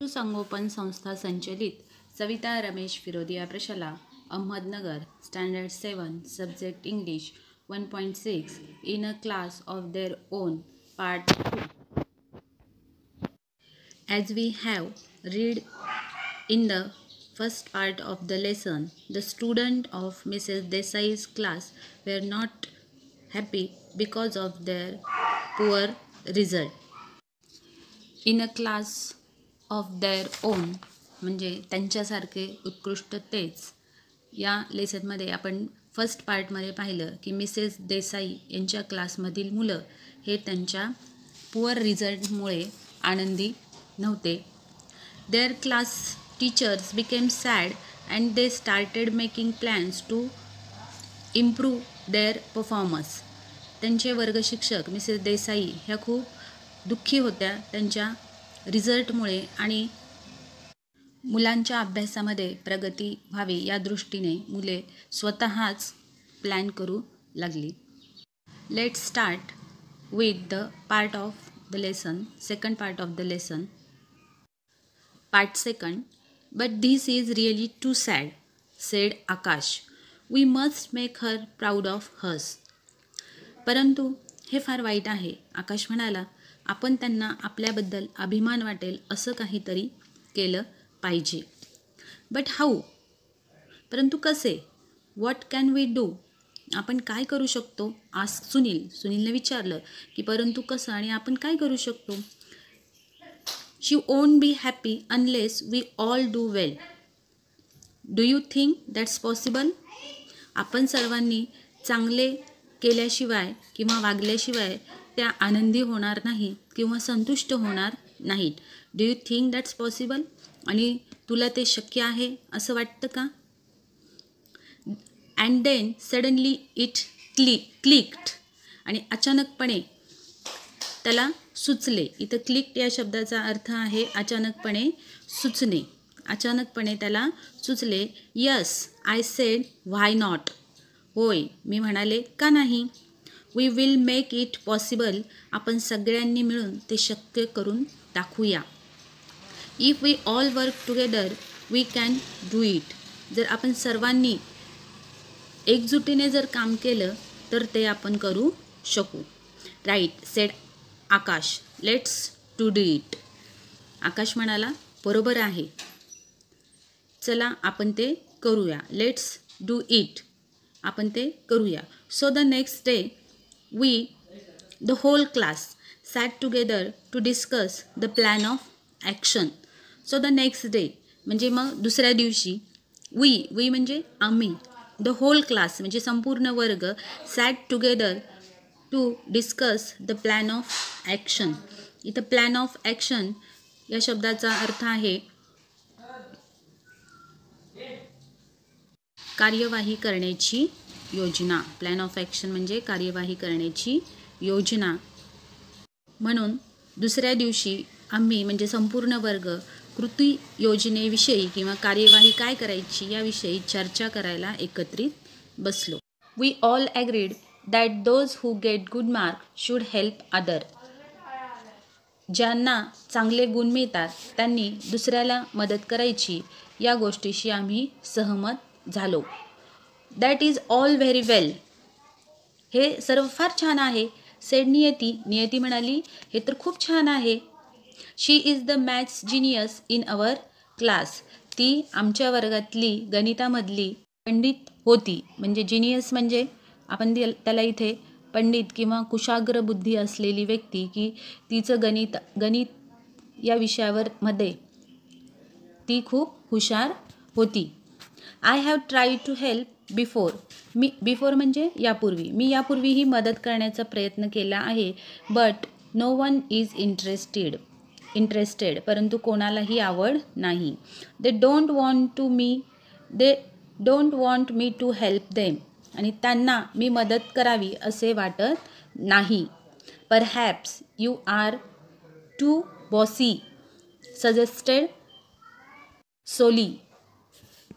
संगोपन संस्था संचलित सविता रमेश फिरोदिया प्रशाला Ahmednagar standard 7 subject English 1.6 in a class of their own part 2. As we have read in the first part of the lesson, the students of Mrs. Desai's class were not happy because of their poor result. In a class of their own म्हणजे त्यांच्यासारखे उत्कृष्ट तेच. या लेसनमध्ये आपण first पार्टमध्ये पाहिलं की Mrs Desai यांच्या क्लासमधील मुलं हे त्यांच्या पुअर रिझल्टमुळे आनंदी नव्हते. Their class teachers became sad and they started making plans to improve their performance. त्यांचे वर्गशिक्षक मिसेस देसाई ह्या खूप दुःखी होत्या त्यांच्या रिझल्टमुळे आणि मुलांच्या अभ्यासामध्ये प्रगती व्हावी या दृष्टीने मुले स्वतःच प्लॅन करू लागली. Let's start with the part of the lesson. Second part of the lesson. Part second. But this is really too sad said Akash. We must make her proud of hers. परंतु हे फार वाईट आहे. आकाश म्हणाला, आपण त्यांना आपल्याबद्दल अभिमान वाटेल असं काहीतरी केलं पाहिजे. But how. परंतु कसे. What can we do. आपण काय करू शकतो. आस्क सुनील. सुनीलने विचारलं की परंतु कसं आणि आपण काय करू शकतो. She won't be happy unless we all do well. Do you think that's possible. आपण सर्वांनी चांगले केल्याशिवाय किंवा वागल्याशिवाय त्या आनंदी होणार नाहीत किंवा संतुष्ट होणार नाहीत. Do you think that's possible. आणि तुला ते शक्य आहे असं वाटतं का. And then suddenly it clicked. आणि अचानकपणे त्याला सुचले. इथं क्लिक्ड या शब्दाचा अर्थ आहे अचानकपणे सुचणे. अचानकपणे त्याला सुचले. Yes I said why not. होय मी म्हणाले का नाही. We will make it possible. आपण सगळ्यांनी मिळून ते शक्य करून दाखवूया. If we all work together we can do it. जर आपण सर्वांनी एकजुटीने जर काम केलं तर ते आपण करू शकू. Right said Akash. Let's to do it. Akash म्हणाला बरोबर आहे. चला आपण ते करूया. Let's do it. आपण ते करूया. So the next day we, the whole class, sat together to discuss the plan of action. So the next day म्हणजे मग दुसऱ्या दिवशी we म्हणजे आम्ही, the whole class म्हणजे संपूर्ण वर्ग, sat together to discuss the plan of action. इथं plan of action या शब्दाचा अर्थ आहे कार्यवाही करण्याची योजना. प्लॅन ऑफ ॲक्शन म्हणजे कार्यवाही करण्याची योजना. म्हणून दुसऱ्या दिवशी आम्ही म्हणजे संपूर्ण वर्ग कृती योजनेविषयी किंवा कार्यवाही काय करायची याविषयी चर्चा करायला एकत्रित बसलो. We all agreed that those who get good mark should help other. ज्यांना चांगले गुण मिळतात त्यांनी दुसऱ्याला मदत करायची या गोष्टीशी आम्ही सहमत झालो. दॅट इज ऑल व्हेरी वेल. हे सर्व फार छान आहे. सेड नियती. नियती म्हणाली हे तर खूप छान आहे. She is the maths genius in our class. ती आमच्या वर्गातली गणितामधली पंडित होती. म्हणजे जिनियस म्हणजे आपण त्याला इथे पंडित किंवा कुशाग्र बुद्धी असलेली व्यक्ती की तिचं गणित या विषयावर मध्ये ती खूप हुशार होती. I have try to help before. Before म्हणजे यापूर्वी. मी यापूर्वीही मदत करण्याचा प्रयत्न केला आहे. But no one is interested. परंतु कोणालाही आवड नाही. They don't want me to help them. आणि त्यांना मी मदत करावी असे वाटत नाही. Perhaps you are too bossy suggested Soli.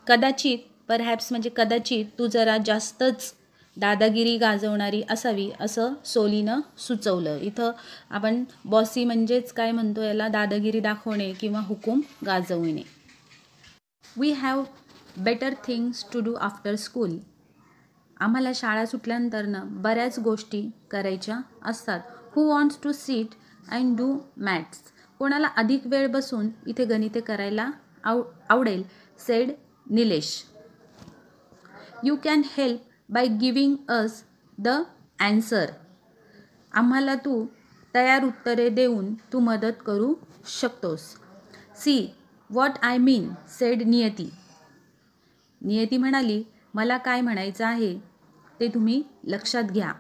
कदाचित परहॅप्स म्हणजे कदाचित तू जरा जास्तच दादागिरी गाजवणारी असावी असं सोलीनं सुचवलं. इथं आपण बॉसी म्हणजेच काय म्हणतो, याला दादागिरी दाखवणे किंवा हुकूम गाजवणे. We have better things to do after school. आम्हाला शाळा सुटल्यानंतरनं बऱ्याच गोष्टी करायच्या असतात. Who wants to sit and do maths. कोणाला अधिक वेळ बसून इथे गणिते करायला आवडेल, said Nilesh. You can help by giving us the answer. आम्हाला तू तयार उत्तरे देऊन तू मदत करू शकतोस. See what I mean, said Niyati. Niyati म्हणाली, मला काय म्हणायचं आहे ते तुम्ही लक्षात घ्या.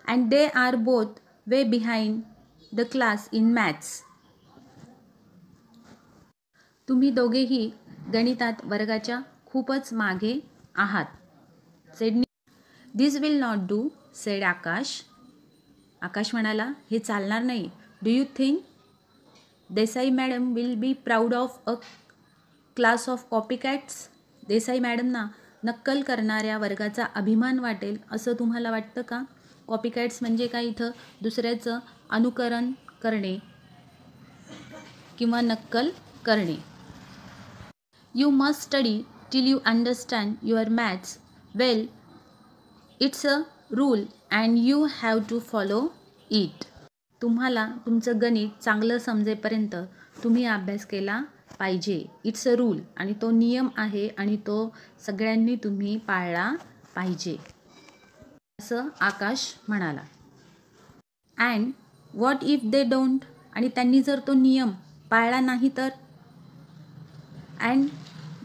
And they are both way behind the class in maths. तुम्ही दोघेही गणितात वर्गाच्या खूपच मागे आहात, said. This will not do, said Akash. Akash म्हणाला, हे चालणार नाही. Do you think Desai madam will be proud of a class of copycats. Desai मॅडमना नक्कल करणाऱ्या वर्गाचा अभिमान वाटेल असं तुम्हाला वाटतं का? कॉपीकॅट्स म्हणजे काय, इथं दुसऱ्याचं अनुकरण करणे किंवा नक्कल करणे. You must study till you understand your maths well. It's a rule and you have to follow it. तुम्हाला तुमचं गणित चांगलं समजेपर्यंत तुम्ही अभ्यास केला पाहिजे. इट्स अ रूल, आणि तो नियम आहे आणि तो सगळ्यांनी तुम्ही पाळला पाहिजे असं आकाश म्हणाला. And what if they don't. आणि त्यांनी जर तो नियम पाळला नाही तर. And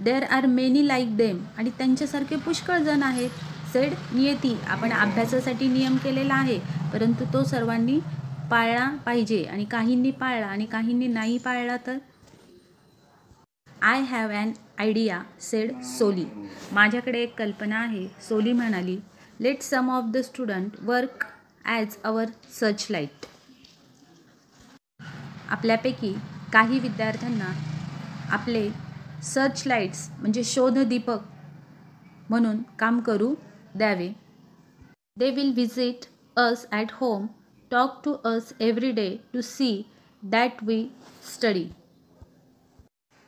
there are many like them. आणि त्यांच्यासारखे पुष्कळ जण आहेत, सेड नियती. आपण अभ्यासासाठी नियम केलेला आहे, परंतु तो सर्वांनी पाळला पाहिजे. आणि काहींनी पाळला आणि काहींनी नाही पाळला तर. I have an idea, said Soli. माझ्याकडे एक कल्पना आहे, सोली म्हणाली. Let some of the student work as our searchlight. आपल्यापैकी काही विद्यार्थ्यांना आपले सर्च लाईट्स म्हणजे शोधदीपक म्हणून काम करू द्यावे. They will visit us at home, talk to us every day to see that we study.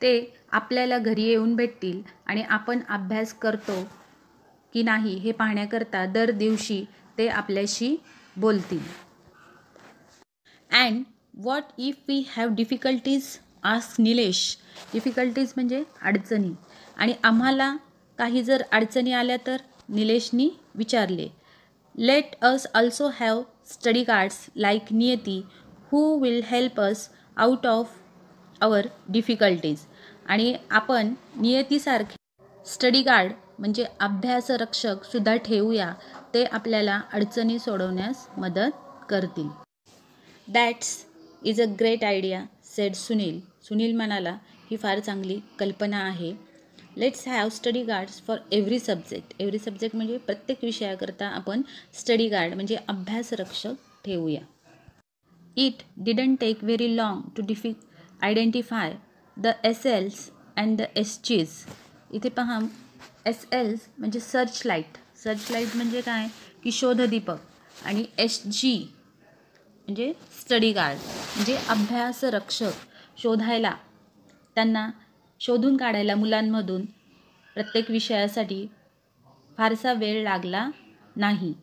ते आपल्याला घरी येऊन भेटतील आणि आपण अभ्यास करतो की नाही हे पाहण्याकरता दर दिवशी ते आपल्याशी बोलतील. And what if we have difficulties, ask Nilesh. Difficulties म्हणजे अडचणी. आणि आम्हाला काही जर अडचणी आल्या तर, निलेशनी विचारले. Let us also have study cards like Niyati who will help us out of our difficulties. आणि आपण नियतीसारखे स्टडी गार्ड म्हणजे अभ्यासरक्षक सुद्धा ठेवूया, ते आपल्याला अडचणी सोडवण्यास मदत करतील. That's is a great idea, said Sunil. Sunil म्हणाला, ही फार चांगली कल्पना आहे. Let's have study guards for every subject. Every subject म्हणजे प्रत्येक विषयाकरता आपण स्टडी गार्ड म्हणजे अभ्यासरक्षक ठेवूया. It didn't take very long to identify the SLs and the SGs. इथे पहा, SLs म्हणजे सर्च लाईट. सर्च लाईट म्हणजे काय की शोधदीपक. आणि SG म्हणजे स्टडी गार्ड म्हणजे अभ्यासरक्षक. शोधायला, त्यांना शोधून काढायला मुलांमधून प्रत्येक विषयासाठी फारसा वेळ लागला नाही.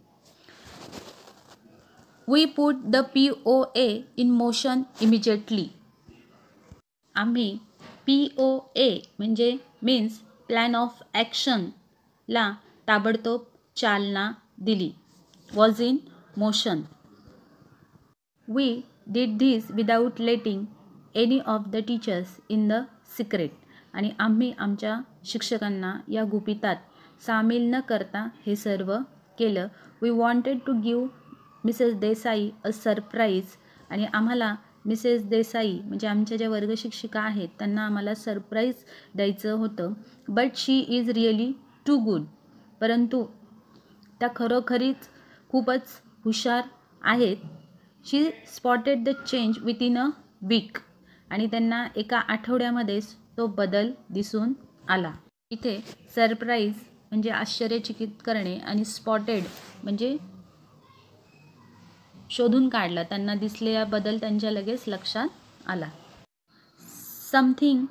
We put the POA in motion immediately. आम्ही POA म्हणजे मीन्स प्लॅन ऑफ ॲक्शनला ताबडतोब चालना दिली. Was in motion. We did this without letting any of the teachers in the secret. आणि आम्ही आमच्या शिक्षकांना या गुपितात सामील न करता हे सर्व केलं. We wanted to give Mrs Desai a surprise. आणि आम्हाला मिसेस देसाई म्हणजे आमच्या ज्या वर्गशिक्षिका आहेत त्यांना आम्हाला सरप्राईज द्यायचं होतं. But she is really too good. परंतु त्या खरोखरीच खूपच हुशार आहेत. She spotted the change within a week. आणि त्यांना एका आठवड्यामध्येच तो बदल दिसून आला. इथे सरप्राईज म्हणजे आश्चर्यचकित करणे आणि स्पॉटेड म्हणजे शोधून काढलं, त्यांना दिसलेल्याबद्दल त्यांच्या लगेच लक्षात आला. Something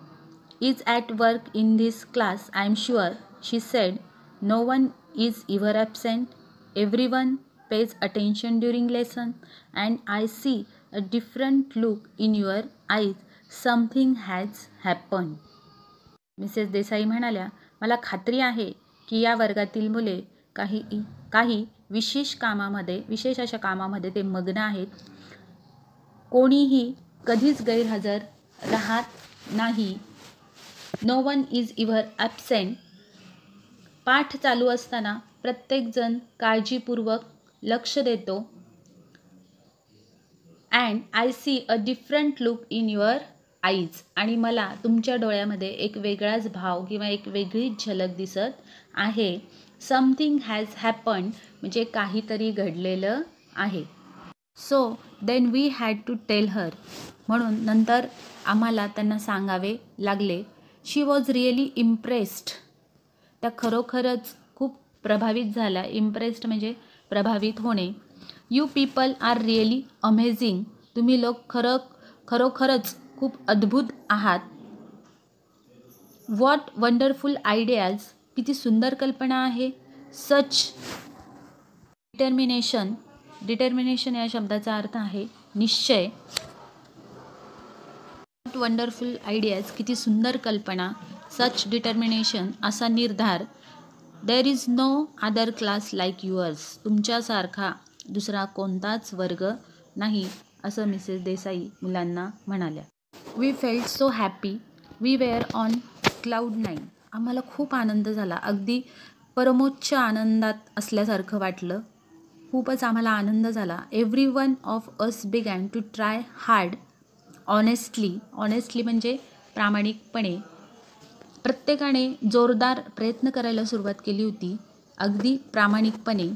is at work in this class I am sure, she said. No one is ever absent. Every one pays attention during lesson and I see a different look in your eyes. Something has happened. Mrs Desai म्हणाल्या, मला खात्री आहे की या वर्गातील मुले काही विशेष अशा कामामध्ये ते मग्न आहेत. कोणीही कधीच गैरहजर राहत नाही. No one is ever absent. पाठ चालू असताना प्रत्येकजण काळजीपूर्वक लक्ष देतो. And I see a different look in your eyes. आणि मला तुमच्या डोळ्यामध्ये एक वेगळाच भाव किंवा एक वेगळीच झलक दिसत आहे. समथिंग हॅज हॅपन्ड म्हणजे काहीतरी घडलेलं आहे. So then we had to tell her. म्हणून नंतर आम्हाला त्यांना सांगावे लागले. She was really impressed. त्या खरोखरच खूप प्रभावित झाल्या. इम्प्रेस्ड म्हणजे प्रभावित होणे. You people are really amazing. तुम्ही लोक खरोखरच खूप अद्भुत आहात. What wonderful ideas. किती सुंदर कल्पना आहे. सच डिटर्मिनेशन. डिटर्मिनेशन या शब्दाचा अर्थ आहे निश्चय. What wonderful ideas. किती सुंदर कल्पना. सच डिटर्मिनेशन असा निर्धार. There is no other class like yours. तुमच्यासारखा दुसरा कोणताच वर्ग नाही असं मिसेस देसाई मुलांना म्हणाल्या. We felt so happy. We were on cloud 9. आम्हाला खूप आनंद झाला. अगदी परमोच्च आनंदात असल्यासारखं वाटलं. खूपच आम्हाला आनंद झाला. Every one of us began to try hard. Honestly. Honestly म्हणजे प्रामाणिकपणे. प्रत्येकाने जोरदार प्रयत्न करायला सुरुवात केली होती. अगदी प्रामाणिकपणे.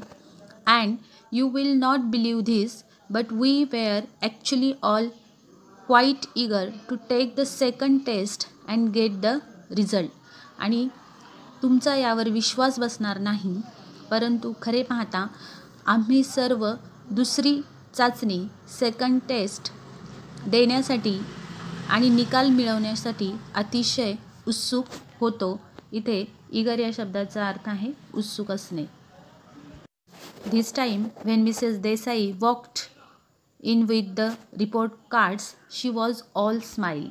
And you will not believe this but we were actually all quite eager to take the second test and get the result. आणि तुमचा यावर विश्वास बसणार नाही, परंतु खरे पाहता आम्ही सर्व दुसरी चाचणी सेकंड टेस्ट देण्यासाठी आणि निकाल मिळवण्यासाठी अतिशय उत्सुक होतो. इथे इगर या शब्दाचा अर्थ आहे उत्सुक असणे. This time when Mrs Desai walked in with the report cards she was all smile.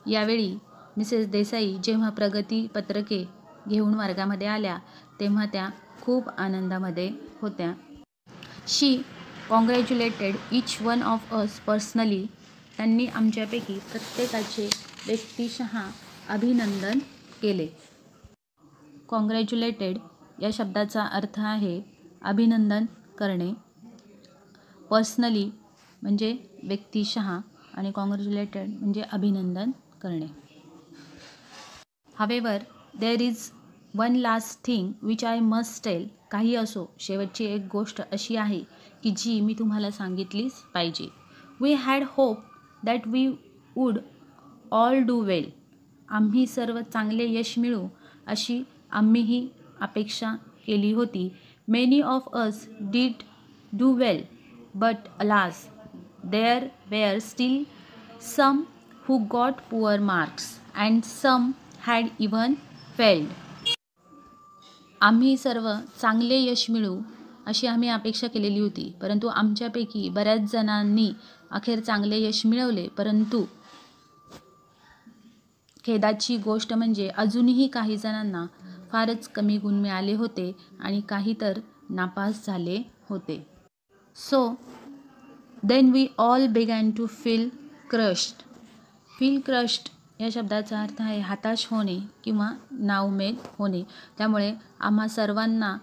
यावेळी मिसेस देसाई जेव्हा प्रगती पत्रके घेऊन वर्गामध्ये आल्या तेव्हा त्या खूप आनंदामध्ये होत्या. She congratulated each one of us personally. त्यांनी आमच्यापैकी प्रत्येकाचे व्यक्तिशः अभिनंदन केले. कॉंग्रॅच्युलेटेड या शब्दाचा अर्थ आहे अभिनंदन करणे. पर्सनली म्हणजे व्यक्तिशः आणि कॉंग्रॅच्युलेटेड म्हणजे अभिनंदन करणे. However there is one last thing which I must tell. काही असो, शेवटची एक गोष्ट अशी आहे की जी मी तुम्हाला सांगितलीच पाहिजे. We had hope that we would all do well. आम्ही सर्व चांगले यश मिळवू अशी आम्हीही अपेक्षा केली होती. Many of us did do well but alas there were still some who got poor marks and some had even failed. आम्ही सर्व चांगले यश मिळवू अशी आम्ही अपेक्षा केलेली होती, परंतु आमच्यापैकी बऱ्याच जणांनी अखेर चांगले यश मिळवले, परंतु खेदाची गोष्ट म्हणजे अजूनही काही जणांना फारच कमी गुण मिळाले होते आणि काही तर नापास झाले होते. So then we all began to feel crushed. Feel crushed या शब्दाचा अर्थ आहे हताश होणे किंवा नाउमेद होणे. त्यामुळे आम्हा सर्वांना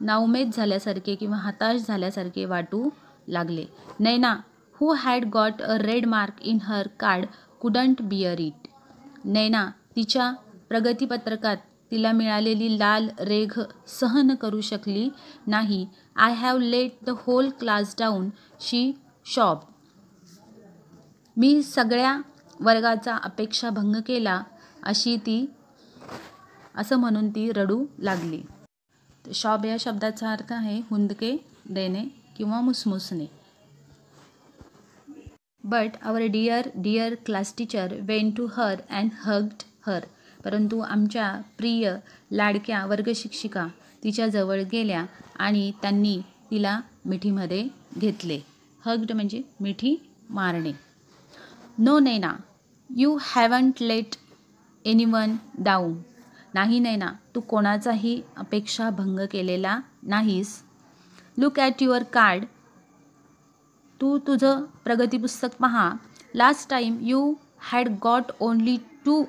नाउमेद झाल्यासारखे किंवा हताश झाल्यासारखे वाटू लागले. Naina who had got a red mark in her card couldn't bear it. Naina तिच्या प्रगतीपत्रकात तिला मिळालेली लाल रेघ सहन करू शकली नाही. I have let the whole class down she sobbed. मी सगळ्या वर्गाचा अपेक्षा भंग केला अशी ती असं म्हणून ती रडू लागली. शॉब या शब्दाचा अर्थ आहे हुंदके देणे किंवा मुसमुसणे. But our dear class teacher went to her and hugged her. परंतु आमच्या प्रिय लाडक्या वर्गशिक्षिका तिच्याजवळ गेल्या आणि त्यांनी तिला मिठीमध्ये घेतले. हग्ड म्हणजे मिठी मारणे. No Naina, you haven't let anyone down. नाही नैना, तू कोणाचाही अपेक्षा भंग केलेला नाहीस. Look at your card. तू तुझं प्रगती पुस्तक पहा. Last time you had got only 2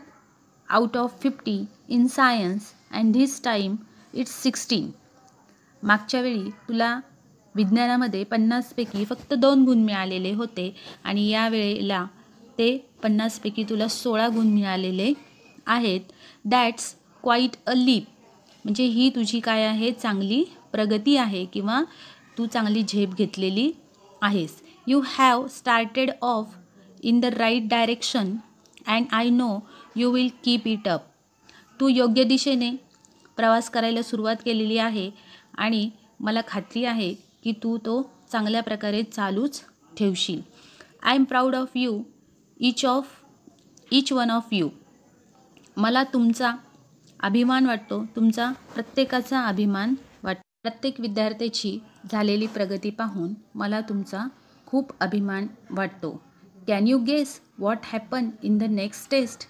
out of 50 in science and this time it's 16. मागच्या वेळी तुला विज्ञानामध्ये 50 पैकी फक्त 2 गुण मिळालेले होते आणि यावेळेला ते 50 पैकी तुला 16 गुण मिळालेले आहेत. That's quiet a leap. म्हणजे ही तुझी काय आहे, चांगली प्रगती आहे किंवा तू चांगली झेप घेतलेली आहेस. You have started off in the right direction and I know you will keep it up. तू योग्य दिशेने प्रवास करायला सुरुवात केलेली आहे आणि मला खात्री आहे की तू तो चांगल्या प्रकारे चालूच ठेवशील. I am proud of you, each one of you. मला तुमचा अभिमान वाटतो, तुमचा प्रत्येकाचा अभिमान वाटतो. प्रत्येक विद्यार्थ्याची झालेली प्रगती पाहून मला तुमचा खूप अभिमान वाटतो. Can you guess what happen in the next test.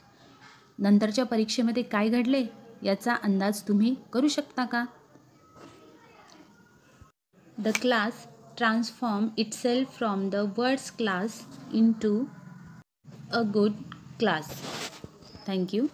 नंतरच्या परीक्षेमध्ये काय घडले याचा अंदाज तुम्ही करू शकता का? The class transformed itself from the worst class into a good class. Thank you.